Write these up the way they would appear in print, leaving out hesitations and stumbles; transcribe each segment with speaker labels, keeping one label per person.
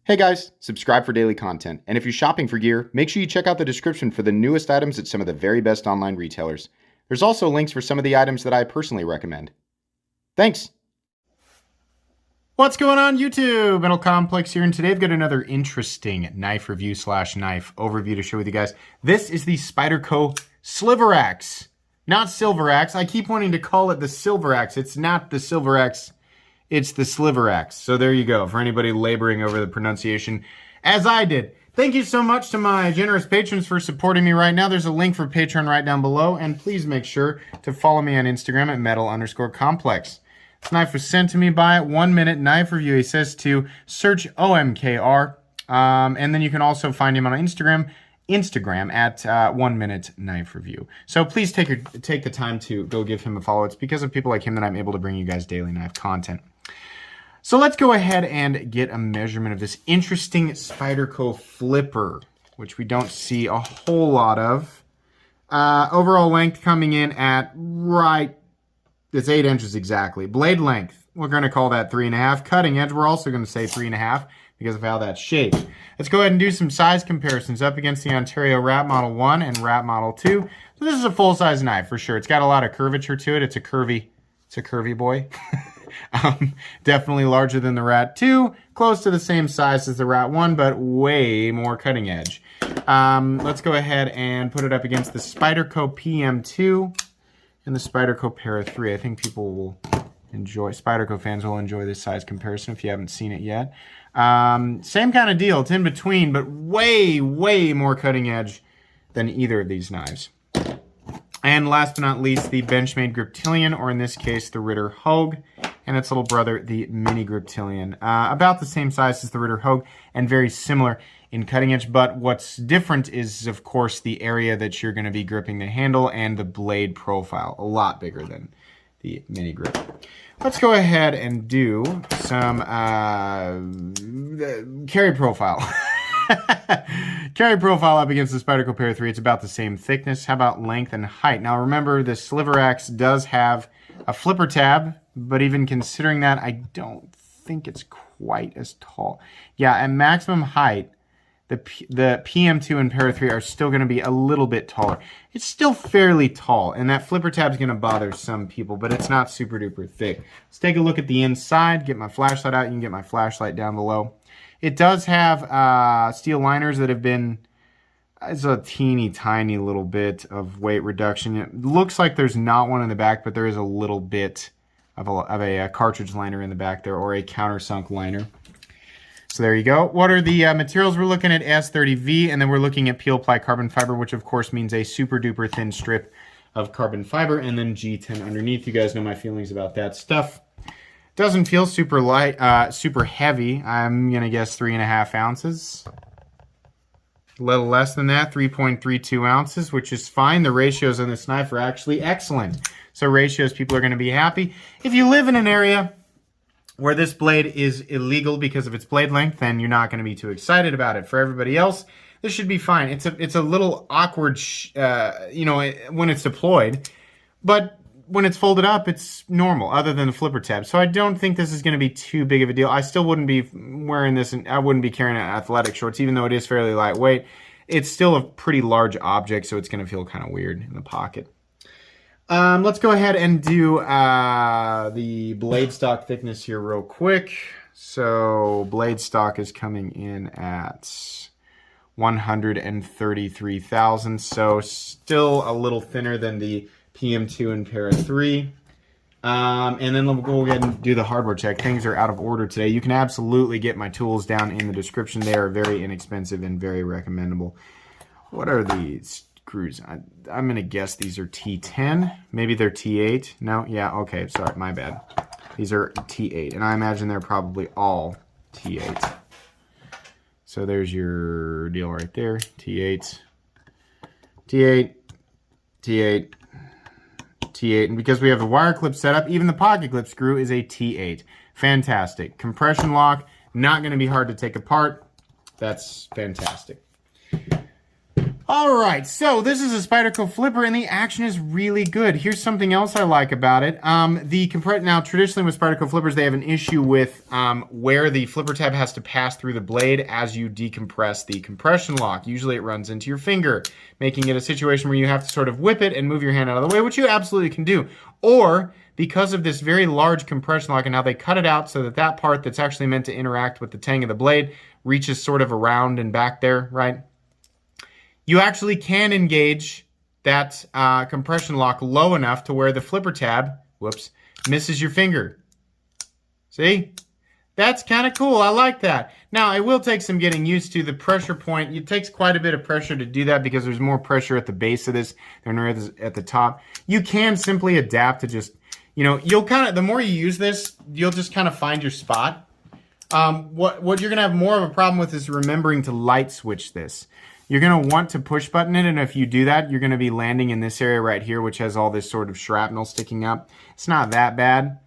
Speaker 1: Hey guys, subscribe for daily content, and if you're shopping for gear, make sure you check out the description for the newest items at some of the very best online retailers. There's also links for some of the items that I personally recommend. Thanks!
Speaker 2: What's going on YouTube? Metal Complex here, and today I've got another interesting knife review / knife overview to share with you guys. This is the Spyderco Sliverax, not Silverax. I keep wanting to call it the Silverax. It's not the Silverax. It's the Sliverax. So there you go, for anybody laboring over the pronunciation, as I did. Thank you so much to my generous patrons for supporting me right now. There's a link for Patreon right down below, and please make sure to follow me on Instagram at metal_complex. This knife was sent to me by 1 Minute Knife Review. He says to search OMKR, and then you can also find him on Instagram at 1 Minute Knife Review. So please take the time to go give him a follow. It's because of people like him that I'm able to bring you guys daily knife content. So let's go ahead and get a measurement of this interesting Spyderco flipper, which we don't see a whole lot of. Overall length coming in at it's 8 inches exactly. Blade length, we're going to call that 3.5. Cutting edge, we're also going to say 3.5 because of how that's shaped. Let's go ahead and do some size comparisons up against the Ontario Rat Model 1 and Rat Model 2. So this is a full-size knife for sure. It's got a lot of curvature to it. It's a curvy boy. Definitely larger than the Rat 2, close to the same size as the Rat 1, but way more cutting edge. Let's go ahead and put it up against the Spyderco PM2 and the Spyderco Para 3. I think people will enjoy, Spyderco fans will enjoy this size comparison if you haven't seen it yet. Same kind of deal. It's in between, but way more cutting edge than either of these knives. And last but not least, the Benchmade Griptilian, or in this case, the Ritter Hogue, and its little brother, the Mini Griptilian. About the same size as the Ritter Hogue, and very similar in cutting edge, but what's different is, of course, the area that you're going to be gripping the handle and the blade profile. A lot bigger than the Mini Grip. Let's go ahead and do some carry profile. Carry profile up against the Spyderco Para 3. It's about the same thickness. How about length and height? Now remember, the Sliverax does have a flipper tab, but even considering that, I don't think it's quite as tall. Yeah, at maximum height, the PM2 and Para 3 are still going to be a little bit taller. It's still fairly tall, and that flipper tab is going to bother some people, but it's not super duper thick. Let's take a look at the inside. Get my flashlight out. You can get my flashlight down below. It does have steel liners that have been, it's a teeny tiny little bit of weight reduction. It looks like there's not one in the back, but there is a little bit of a cartridge liner in the back there, or a countersunk liner. So there you go. What are the materials? We're looking at S30V, and then we're looking at peel ply carbon fiber, which of course means a super duper thin strip of carbon fiber, and then G10 underneath. You guys know my feelings about that stuff. Doesn't feel super light, super heavy. I'm gonna guess 3.5 ounces. A little less than that, 3.32 ounces, which is fine. The ratios on this knife are actually excellent. So ratios, people are gonna be happy. If you live in an area where this blade is illegal because of its blade length, then you're not going to be too excited about it. For everybody else, this should be fine. It's a little awkward, when it's deployed, but when it's folded up, it's normal, other than the flipper tab. So I don't think this is going to be too big of a deal. I still wouldn't be wearing this, and I wouldn't be carrying it in athletic shorts, even though it is fairly lightweight. It's still a pretty large object, so it's going to feel kind of weird in the pocket. Let's go ahead and do the blade stock thickness here real quick. So blade stock is coming in at 133 thousandths, so still a little thinner than the PM2 and Para 3. And then we'll go ahead and do the hardware check. Things are out of order today. You can absolutely get my tools down in the description. They are very inexpensive and very recommendable. What are these screws? I'm going to guess these are T10. Maybe they're T8. No? Yeah, okay. Sorry, my bad. These are T8, and I imagine they're probably all T8. So there's your deal right there. T8, T8, T8, T8. And because we have the wire clip set up, even the pocket clip screw is a T8. Fantastic. Compression lock, not going to be hard to take apart. That's fantastic. All right, so this is a Spyderco flipper, and the action is really good. Here's something else I like about it. Now, traditionally with Spyderco flippers, they have an issue with where the flipper tab has to pass through the blade as you decompress the compression lock. Usually it runs into your finger, making it a situation where you have to sort of whip it and move your hand out of the way, which you absolutely can do. Or, because of this very large compression lock and how they cut it out so that that part that's actually meant to interact with the tang of the blade reaches sort of around and back there, right? You actually can engage that compression lock low enough to where the flipper tab, whoops, misses your finger. See? That's kind of cool. I like that. Now, it will take some getting used to. The pressure point, it takes quite a bit of pressure to do that because there's more pressure at the base of this than there is at the top. You can simply adapt to just, you'll kind of, the more you use this, you'll just kind of find your spot. What you're going to have more of a problem with is remembering to light switch this. You're going to want to push button it, and if you do that, you're going to be landing in this area right here, which has all this sort of shrapnel sticking up. It's not that bad,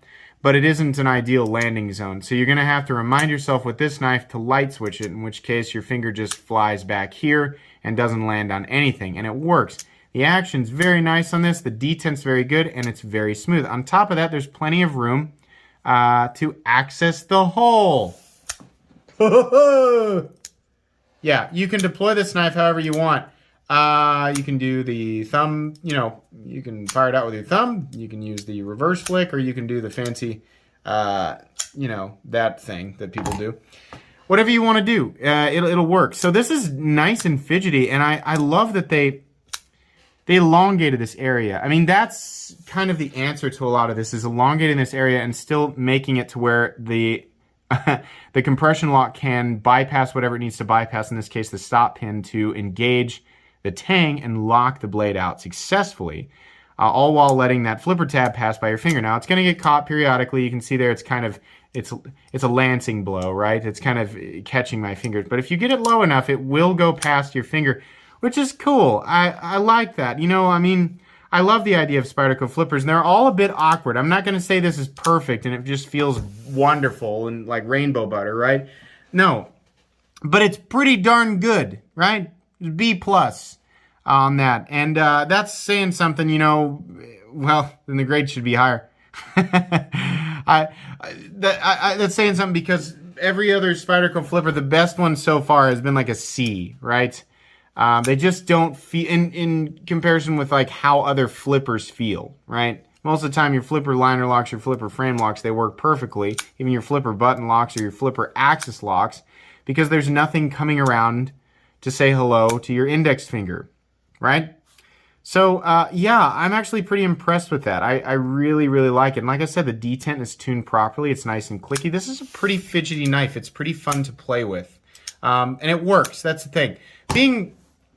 Speaker 2: but it isn't an ideal landing zone. So you're going to have to remind yourself with this knife to light switch it, in which case your finger just flies back here and doesn't land on anything, and it works. The action's very nice on this, the detent's very good, and it's very smooth. On top of that, there's plenty of room to access the hole. Yeah, you can deploy this knife however you want. You can do the thumb, you can fire it out with your thumb. You can use the reverse flick, or you can do the fancy, that thing that people do. Whatever you want to do, it'll work. So this is nice and fidgety, and I love that they elongated this area. I mean, that's kind of the answer to a lot of this, is elongating this area and still making it to where the compression lock can bypass whatever it needs to bypass, in this case the stop pin, to engage the tang and lock the blade out successfully, all while letting that flipper tab pass by your finger. Now, it's going to get caught periodically. You can see there it's kind of, it's a lancing blow, right? It's kind of catching my fingers. But if you get it low enough, it will go past your finger, which is cool. I like that. I love the idea of Spyderco flippers, and they're all a bit awkward. I'm not going to say this is perfect and it just feels wonderful and like rainbow butter, right? No, but it's pretty darn good, right? B+ on that. And that's saying something, well, then the grade should be higher. That's saying something, because every other Spyderco flipper, the best one so far has been like a C, right? They just don't feel, in comparison with like how other flippers feel, right? Most of the time your flipper liner locks, your flipper frame locks, they work perfectly. Even your flipper button locks or your flipper axis locks, because there's nothing coming around to say hello to your index finger, right? So, yeah, I'm actually pretty impressed with that. I really, really like it. And like I said, the detent is tuned properly. It's nice and clicky. This is a pretty fidgety knife. It's pretty fun to play with. And it works. That's the thing. Being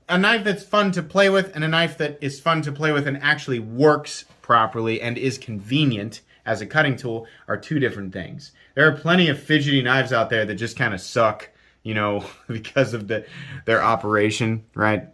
Speaker 2: a knife that's fun to play with and a knife that is fun to play with and actually works properly and is convenient as a cutting tool are two different things. There are plenty of fidgety knives out there that just kind of suck, because of their operation, right?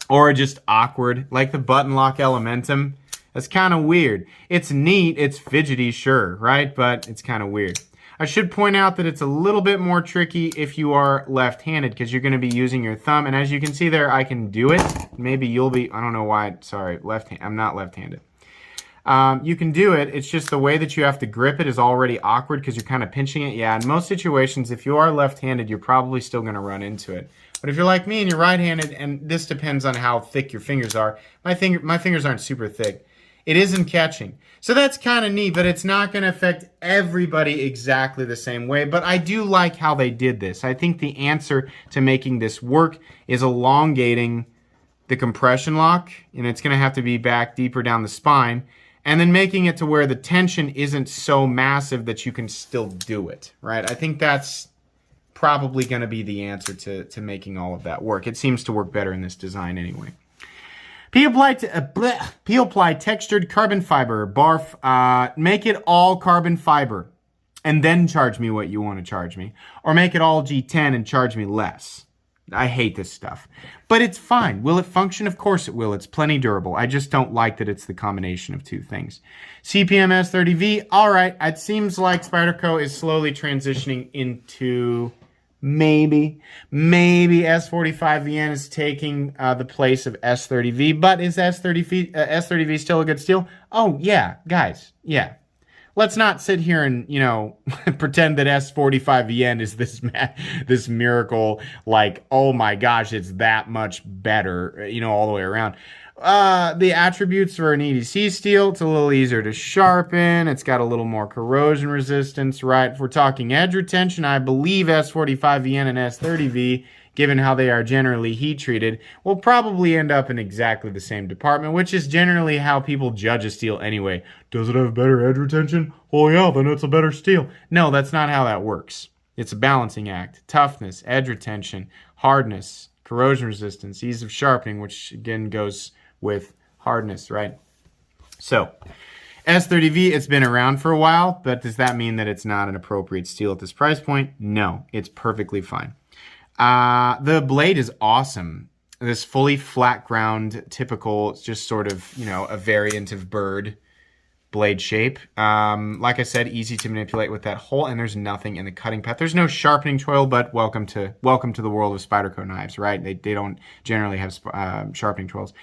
Speaker 2: Or just awkward, like the button lock Elementum. That's kind of weird. It's neat, it's fidgety, sure, right? But it's kind of weird. I should point out that it's a little bit more tricky if you are left-handed, because you're going to be using your thumb. And as you can see there, I can do it. Maybe you'll be, I don't know why, sorry, I'm not left-handed. You can do it. It's just the way that you have to grip it is already awkward because you're kind of pinching it. Yeah, in most situations, if you are left-handed, you're probably still going to run into it. But if you're like me and you're right-handed, and this depends on how thick your fingers are, my fingers aren't super thick. It isn't catching. So that's kind of neat, but it's not going to affect everybody exactly the same way. But I do like how they did this. I think the answer to making this work is elongating the compression lock, and it's going to have to be back deeper down the spine, and then making it to where the tension isn't so massive that you can still do it, right? I think that's probably going to be the answer to making all of that work. It seems to work better in this design anyway. Peel-ply textured carbon fiber, barf. Make it all carbon fiber and then charge me what you want to charge me. Or make it all G10 and charge me less. I hate this stuff. But it's fine. Will it function? Of course it will. It's plenty durable. I just don't like that it's the combination of two things. CPM S30V. All right. It seems like Spyderco is slowly transitioning into Maybe S45VN is taking the place of S30V, but is S30V still a good steel? Oh, yeah, guys, yeah. Let's not sit here and, pretend that S45VN is this miracle, like, oh my gosh, it's that much better, all the way around. The attributes for an EDC steel, it's a little easier to sharpen. It's got a little more corrosion resistance, right? If we're talking edge retention, I believe S45VN and S30V, given how they are generally heat treated, will probably end up in exactly the same department, which is generally how people judge a steel anyway. Does it have better edge retention? Oh yeah, then it's a better steel. No, that's not how that works. It's a balancing act. Toughness, edge retention, hardness, corrosion resistance, ease of sharpening, which again goes with hardness, right? So, S30V, it's been around for a while, but does that mean that it's not an appropriate steel at this price point? No, it's perfectly fine. The blade is awesome. This fully flat ground, typical, it's just sort of, a variant of bird blade shape. Like I said, easy to manipulate with that hole, and there's nothing in the cutting path. There's no sharpening choil, but welcome to the world of Spyderco knives, right? They don't generally have sharpening choils.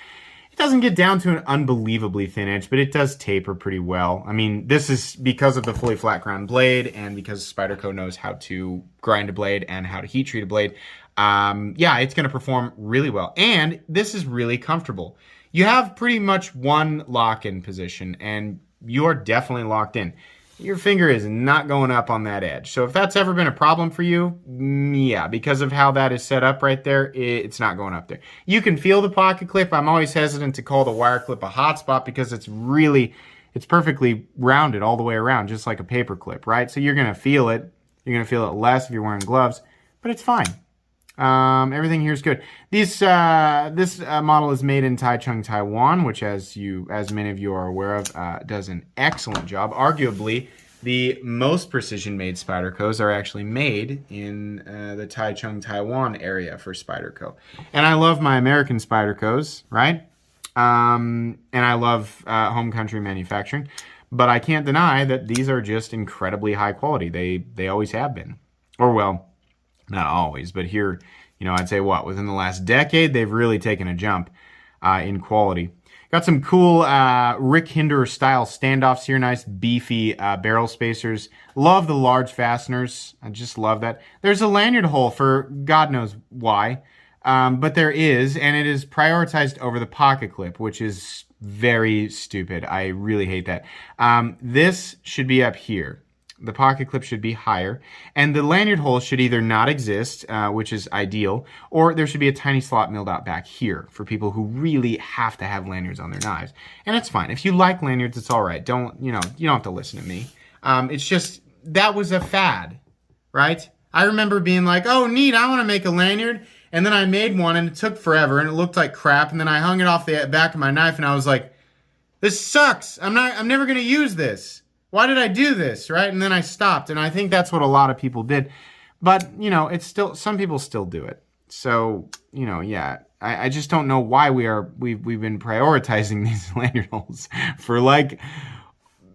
Speaker 2: It doesn't get down to an unbelievably thin edge, but it does taper pretty well. I mean, this is because of the fully flat ground blade and because Spyderco knows how to grind a blade and how to heat treat a blade. Yeah, it's going to perform really well. And this is really comfortable. You have pretty much one lock-in position, and you are definitely locked in. Your finger is not going up on that edge. So if that's ever been a problem for you, yeah, because of how that is set up right there, it's not going up there. You can feel the pocket clip. I'm always hesitant to call the wire clip a hot spot because it's perfectly rounded all the way around, just like a paper clip, right? So you're going to feel it. You're going to feel it less if you're wearing gloves, but it's fine. Everything here is good. This model is made in Taichung, Taiwan, which, as many of you are aware of, does an excellent job. Arguably, the most precision-made Spydercos are actually made in the Taichung, Taiwan area for Spyderco. And I love my American Spydercos, right? And I love home country manufacturing. But I can't deny that these are just incredibly high quality. They always have been. Or, well, not always, but here, I'd say within the last decade, they've really taken a jump in quality. Got some cool Rick Hinder style standoffs here. Nice beefy barrel spacers. Love the large fasteners. I just love that. There's a lanyard hole for God knows why, but there is, and it is prioritized over the pocket clip, which is very stupid. I really hate that. This should be up here. The pocket clip should be higher, and the lanyard hole should either not exist, which is ideal, or there should be a tiny slot milled out back here for people who really have to have lanyards on their knives. And it's fine. If you like lanyards, it's all right. You don't have to listen to me. It's just, that was a fad, right? I remember being like, oh, neat, I want to make a lanyard. And then I made one, and it took forever, and it looked like crap. And then I hung it off the back of my knife, and I was like, this sucks. I'm never going to use this. Why did I do this, right? And then I stopped, and I think that's what a lot of people did. But, it's still, some people still do it. So, yeah, I just don't know why we've been prioritizing these lanyard holes for,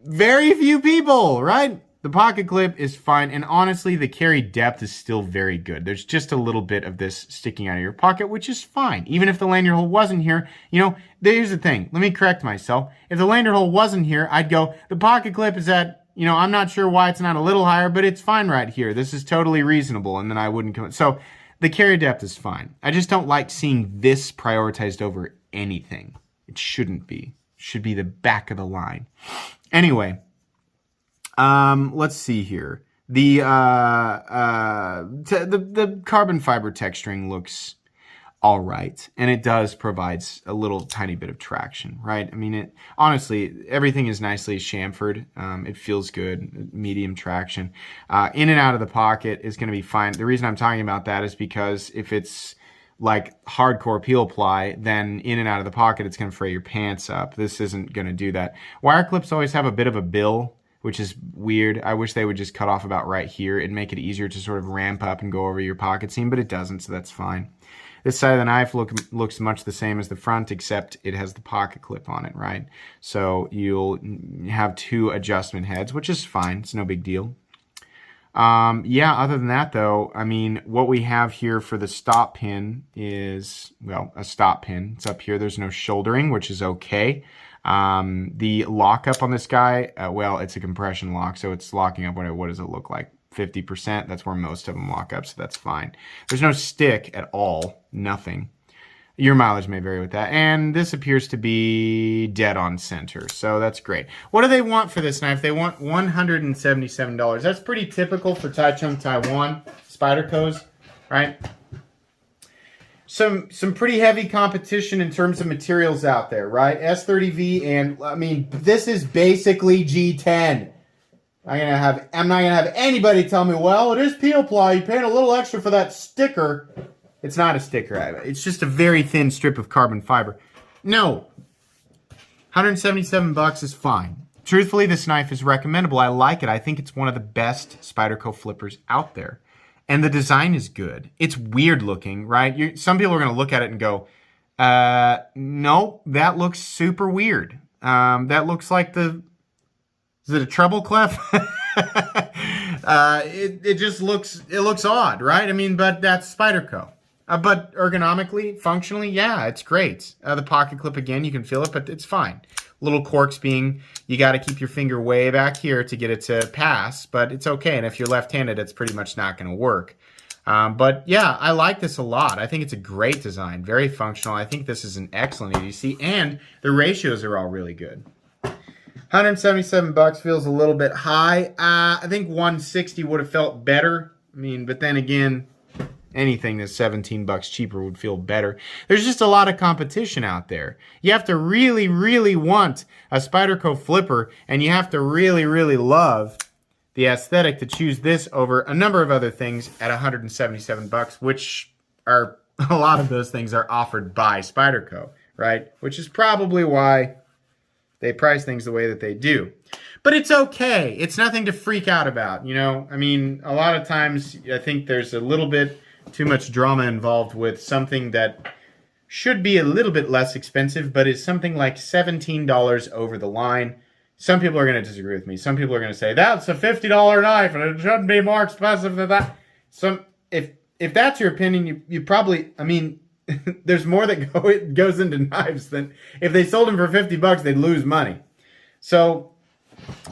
Speaker 2: very few people, right? The pocket clip is fine, and honestly, the carry depth is still very good. There's just a little bit of this sticking out of your pocket, which is fine. Even if the lanyard hole wasn't here, here's the thing. Let me correct myself. If the lanyard hole wasn't here, I'd go, the pocket clip is at, I'm not sure why it's not a little higher, but it's fine right here. This is totally reasonable, and then I wouldn't come. So the carry depth is fine. I just don't like seeing this prioritized over anything. It shouldn't be. It should be the back of the line. Anyway. Let's see here. The carbon fiber texturing looks all right, and it does provide a little tiny bit of traction, right? I mean, honestly, everything is nicely chamfered. It feels good, medium traction. In and out of the pocket is going to be fine. The reason I'm talking about that is because if it's like hardcore peel ply, then in and out of the pocket, it's going to fray your pants up. This isn't going to do that. Wire clips always have a bit of a bill, which is weird. I wish they would just cut off about right here. It'd make it easier to sort of ramp up and go over your pocket seam, but it doesn't, so that's fine. This side of the knife looks much the same as the front, except it has the pocket clip on it, right? So you'll have two adjustment heads, which is fine. It's no big deal. Yeah, other than that, though, I mean, what we have here for the stop pin is, well, a stop pin. It's up here. There's no shouldering, which is okay. The lockup on this guy, well, it's a compression lock, so it's locking up. What does it look like? 50%. That's where most of them lock up, so that's fine. There's no stick at all. Nothing. Your mileage may vary with that. And this appears to be dead on center, so that's great. What do they want for this knife? They want $177. That's pretty typical for Taichung Taiwan Spydercos, right? Some pretty heavy competition in terms of materials out there, right? S30V, and I mean, this is basically G10. I'm not gonna have anybody tell me, well, it is peel ply. You paid a little extra for that sticker. It's not a sticker. It's just a very thin strip of carbon fiber. No. 177 bucks is fine. Truthfully, this knife is recommendable. I like it. I think it's one of the best Spyderco flippers out there. And the design is good. It's weird looking, right? Some people are going to look at it and go, no, that looks super weird. That looks like is it a treble clef? It just looks odd, right? I mean, but that's Spyderco. But ergonomically, functionally, yeah, it's great. The pocket clip, again, you can feel it, but it's fine. Little quirks being, you got to keep your finger way back here to get it to pass, but it's okay. And if you're left-handed, it's pretty much not going to work. But yeah, I like this a lot. I think it's a great design, very functional. I think this is an excellent EDC, and the ratios are all really good. 177 bucks feels a little bit high. I think 160 would have felt better. I mean, but then again, anything that's 17 bucks cheaper would feel better. There's just a lot of competition out there. You have to really, really want a Spyderco flipper, and you have to really, really love the aesthetic to choose this over a number of other things at 177 bucks, which are, a lot of those things are offered by Spyderco, right? Which is probably why they price things the way that they do. But it's okay. It's nothing to freak out about, you know? I mean, a lot of times I think there's a little bit too much drama involved with something that should be a little bit less expensive, but is something like $17 over the line. Some people are going to disagree with me. Some people are going to say, that's a $50 knife and it shouldn't be more expensive than that. If that's your opinion, you probably, I mean, there's more that goes into knives than, if they sold them for 50 bucks, they'd lose money. So,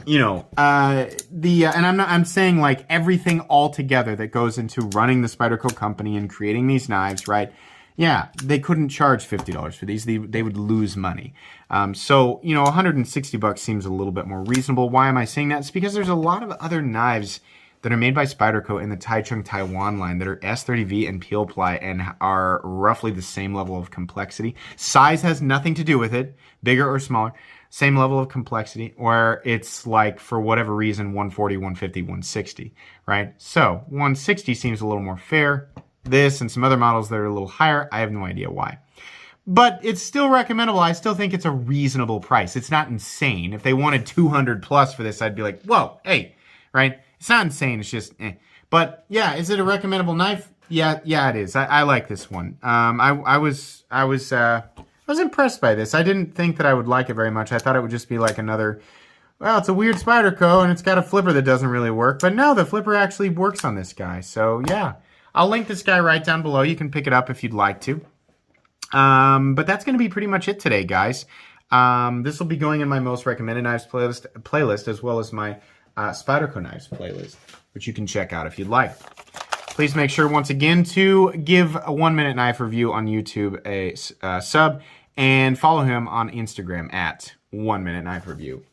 Speaker 2: you know, and I'm saying like everything all together that goes into running the Spyderco company and creating these knives, right? Yeah, they couldn't charge $50 for these. They would lose money. So, you know, 160 bucks seems a little bit more reasonable. Why am I saying that? It's because there's a lot of other knives that are made by Spyderco in the Taichung Taiwan line that are S30V and peel ply and are roughly the same level of complexity. Size has nothing to do with it, bigger or smaller. Same level of complexity, where it's like, for whatever reason, 140, 150, 160, right? So 160 seems a little more fair. This and some other models that are a little higher, I have no idea why. But it's still recommendable. I still think it's a reasonable price. It's not insane. If they wanted 200 plus for this, I'd be like, whoa, hey, right? It's not insane. It's just, eh. But yeah, is it a recommendable knife? Yeah, it is. I like this one. I was impressed by this. I didn't think that I would like it very much. I thought it would just be like another, well, it's a weird Spyderco and it's got a flipper that doesn't really work. But no, the flipper actually works on this guy. So yeah, I'll link this guy right down below. You can pick it up if you'd like to. But that's going to be pretty much it today, guys. This will be going in my most recommended knives playlist as well as my Spyderco knives playlist, which you can check out if you'd like. Please make sure, once again, to give a 1 Minute Knife Review on YouTube a sub, and follow him on Instagram at 1 Minute Knife Review.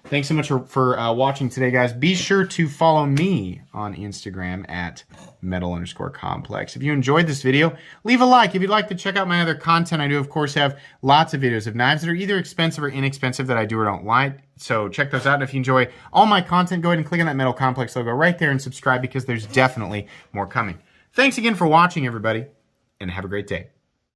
Speaker 2: Thanks so much for watching today, guys. Be sure to follow me on Instagram at metal_complex. If you enjoyed this video, leave a like. If you'd like to check out my other content, I do, of course, have lots of videos of knives that are either expensive or inexpensive that I do or don't like. So check those out. And if you enjoy all my content, go ahead and click on that Metal Complex logo right there and subscribe, because there's definitely more coming. Thanks again for watching, everybody, and have a great day.